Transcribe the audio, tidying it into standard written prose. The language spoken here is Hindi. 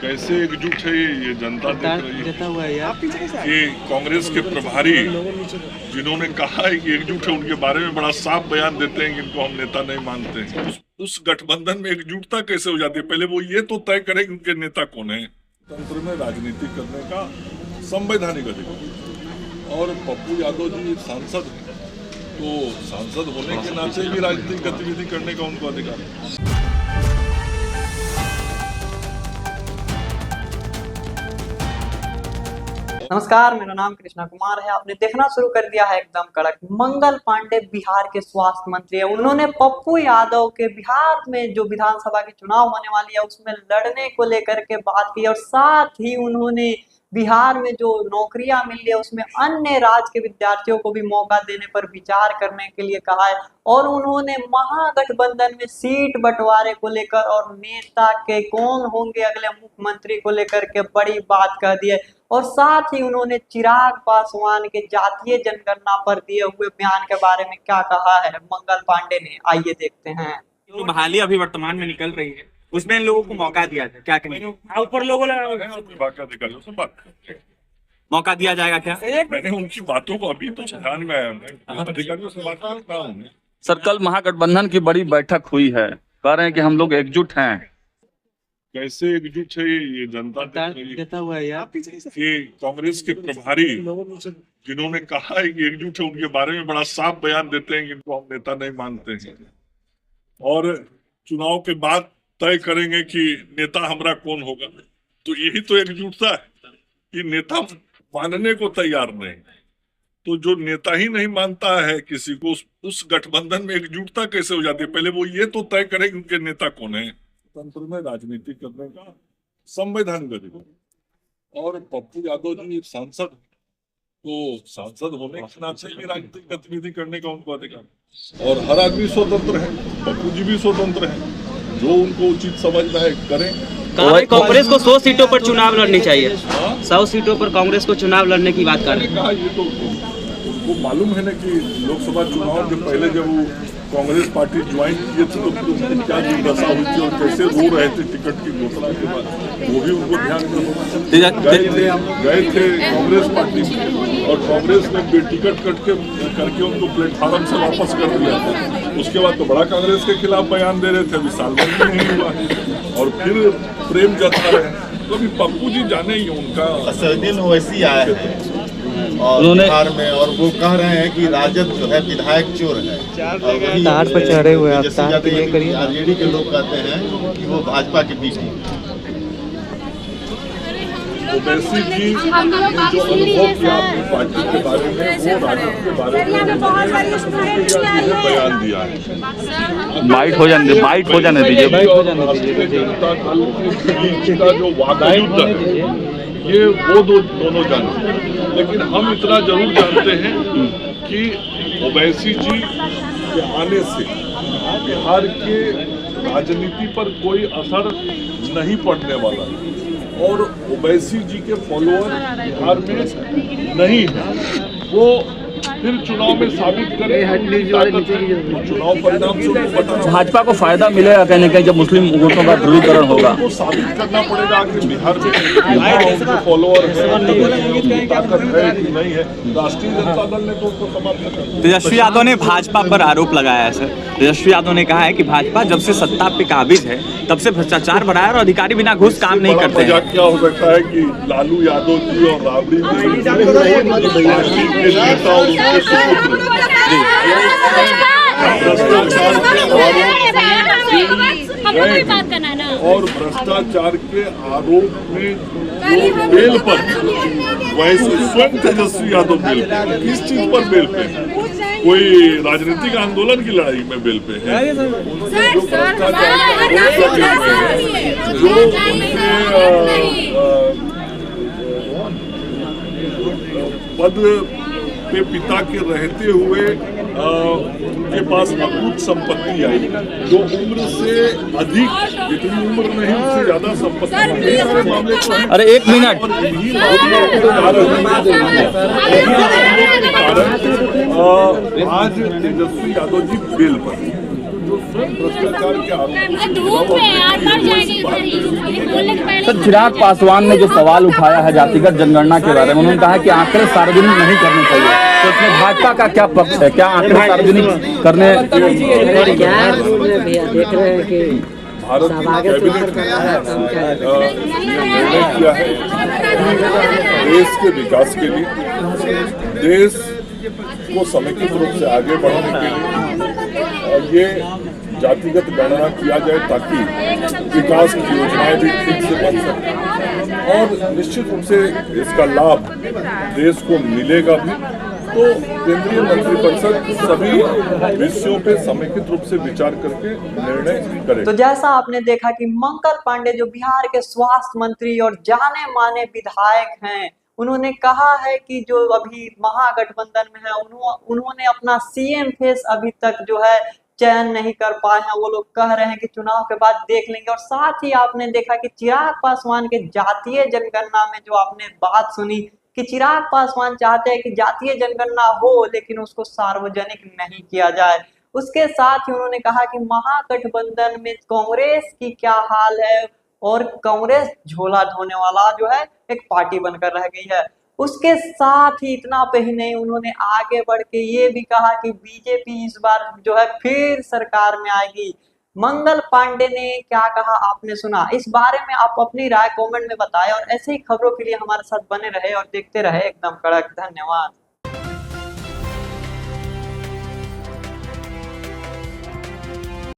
कैसे एकजुट है ये जनता देख रही है कि कांग्रेस के प्रभारी जिन्होंने कहा है कि एकजुट है उनके बारे में बड़ा साफ बयान देते हैं कि इनको हम नेता नहीं मानते हैं। उस गठबंधन में एकजुटता कैसे हो जाती है? पहले वो ये तो तय करें कि उनके नेता कौन है। तंत्र में राजनीति करने का संवैधानिक अधिकार और पप्पू यादव जी सांसद हैं, तो सांसद होने के नाते भी राजनीतिक गतिविधि करने का उनको अधिकार है। नमस्कार, मेरा नाम कृष्णा कुमार है। आपने देखना शुरू कर दिया है एकदम कड़क। मंगल पांडे बिहार के स्वास्थ्य मंत्री है। उन्होंने पप्पू यादव के बिहार में जो विधानसभा के चुनाव होने वाली है उसमें लड़ने को लेकर के बात की और साथ ही उन्होंने बिहार में जो नौकरियां मिल रही है उसमें अन्य राज्य के विद्यार्थियों को भी मौका देने पर विचार करने के लिए कहा है। और उन्होंने महागठबंधन में सीट बंटवारे को लेकर और नेता के कौन होंगे अगले मुख्यमंत्री को लेकर के बड़ी बात कह दी है। और साथ ही उन्होंने चिराग पासवान के जातीय जनगणना पर दिए हुए बयान के बारे में क्या कहा है मंगल पांडे ने, आइए देखते हैं। जो बहाली अभी वर्तमान में निकल रही है उसमें इन लोगों को मौका दिया जाए, क्या कहेंगे? ऊपर लोगों मौका दिया जाएगा क्या? मैंने उनकी बातों को अभी तो ध्यान में आया, अधिकारियों से बात करता हूँ। सर, कल महागठबंधन की बड़ी बैठक हुई है, कह रहे हैं कि हम लोग एकजुट हैं। कैसे एकजुट है ये जनता देता हुआ है कि कांग्रेस के प्रभारी जिन्होंने कहा है कि एकजुट है उनके बारे में बड़ा साफ बयान देते हैं कि इनको हम नेता नहीं मानते हैं और चुनाव के बाद तय करेंगे कि नेता हमारा कौन होगा। तो यही तो एकजुटता है कि नेता मानने को तैयार नहीं। तो जो नेता ही नहीं मानता है किसी को, उस गठबंधन में एकजुटता कैसे हो जाती है? पहले वो ये तो तय करें कि उनके नेता कौन है। तंत्र में राजनीति करने का संवैधानिक अधिकार और पप्पू यादव जी सांसद, तो सांसद होने के नाते भी राजनीतिक गतिविधि करने का उनको अधिकार और हर आदमी स्वतंत्र है, पप्पू जी भी स्वतंत्र है। जो उनको उचित समझना है करें। कांग्रेस को 100 सीटों पर चुनाव लड़नी चाहिए। 100 सीटों पर कांग्रेस को चुनाव लड़ने की बात कर रहे हैं। ये तो उनको मालूम है ना कि लोकसभा चुनाव के पहले जब वो कांग्रेस पार्टी ज्वाइन किए थे तो फिर उनकी क्या दुर्दशा हुई थी और कैसे रो रहे थे टिकट की घोषणा के बाद, वो भी उनको ध्यान में गए थे कांग्रेस पार्टी में और कांग्रेस ने बेटिकट करके उनको प्लेटफार्म से वापस कर दिया था। उसके बाद तो बड़ा कांग्रेस के खिलाफ बयान दे रहे थे, अभी साल भर में नहीं हुआ और फिर प्रेम जता रहे हैं। तो अभी पप्पू जी जाने ही उनका दिन वैसी आए हैं और बिहार में, और वो कह रहे हैं कि राजद जो है विधायक चोर है। तार पर चढ़े हुए आरजेडी के लोग कहते हैं कि वो भाजपा के बीच में। ओवैसी जी जो अनुभव किया अपनी पार्टी के बारे में, वो राजद के बारे में बयान दिया है। बाइट हो जाने दीजिए। जनता दल के बीच का जो वादा युद्ध है ये वो दोनों जानते हैं, लेकिन हम इतना जरूर जानते हैं कि ओवैसी जी के आने से बिहार के राजनीति पर कोई असर नहीं पड़ने वाला है और ओवैसी जी के फॉलोअर बिहार में नहीं है। वो फिर चुनाव में साबित करें तो चुनाव परिणाम से उनको बताना। भाजपा को फायदा मिलेगा कहने का जब मुस्लिम वोटों का ध्रुवीकरण होगा, तो साबित करना पड़ेगा कि बिहार में फॉलोअर है, ताकत है कि नहीं है। राष्ट्रीय जनता दल ने तो उसको समाप्त कर दिया। तेजस्वी यादव ने भाजपा पर आरोप लगाया है। सर, तेजस्वी यादव ने कहा है कि भाजपा जब से सत्ता पे काबिज है तब से भ्रष्टाचार बढ़ा है और अधिकारी बिना घूस काम नहीं करते हैं। क्या हो सकता है कि लालू यादव जी और राबड़ी और भ्रष्टाचार के आरोप में जो बेल पर, वैसे स्वयं तेजस्वी यादव बेल पे, किस चीज पर बेल पे? कोई राजनीतिक आंदोलन की लड़ाई में बेल पे है। जो भ्रष्टाचार पद पे पिता के रहते हुए उनके पास अकूत संपत्ति आई, जो उम्र से अधिक, जितनी उम्र नहीं उससे ज्यादा संपत्ति मामले को है। अरे एक मिनट, आज तेजस्वी यादव जी बेल पर जो स्वयं भ्रष्टाचार के आरोप धूप में आर पार जाएंगे इधर ही बोलने के पहले। सर, चिराग पासवान ने जो सवाल उठाया है जातिगत जनगणना के बारे में, उन्होंने कहा कि आंकड़े सार्वजनिक नहीं करने चाहिए, तो इसमें भाजपा का क्या पक्ष है? क्या आंकड़े सार्वजनिक करने भारत कैबिनेट निर्णय किया है देश के विकास के लिए, देश को समेकित रूप से आगे बढ़ाने के लिए और ये जातिगत गणना किया जाए ताकि विकास की योजनाएं भी ठीक से बन सकें और निश्चित रूप से इसका लाभ देश को मिलेगा भी। तो केंद्रीय मंत्रिपरिषद सभी विषयों पे समेकित रूप से विचार करके निर्णय करे। तो जैसा आपने देखा कि मंगल पांडे जो बिहार के स्वास्थ्य मंत्री और जाने माने विधायक हैं, उन्होंने कहा है कि जो अभी महागठबंधन में है उन्होंने अपना सीएम फेस अभी तक जो है चयन नहीं कर पाए हैं। वो लोग कह रहे हैं कि चुनाव के बाद देख लेंगे। और साथ ही आपने देखा कि चिराग पासवान के जातीय जनगणना में जो आपने बात सुनी कि चिराग पासवान चाहते हैं कि जातीय जनगणना हो लेकिन उसको सार्वजनिक नहीं किया जाए। उसके साथ ही उन्होंने कहा कि महागठबंधन में कांग्रेस की क्या हाल है और कांग्रेस झोला ढोने वाला जो है एक पार्टी बनकर रह गई है। उसके साथ ही इतना पे ही नहीं, उन्होंने आगे बढ़ के ये भी कहा कि बीजेपी इस बार जो है फिर सरकार में आएगी। मंगल पांडे ने क्या कहा आपने सुना। इस बारे में आप अपनी राय कमेंट में बताएं और ऐसे ही खबरों के लिए हमारे साथ बने रहे और देखते रहे एकदम कड़क। धन्यवाद।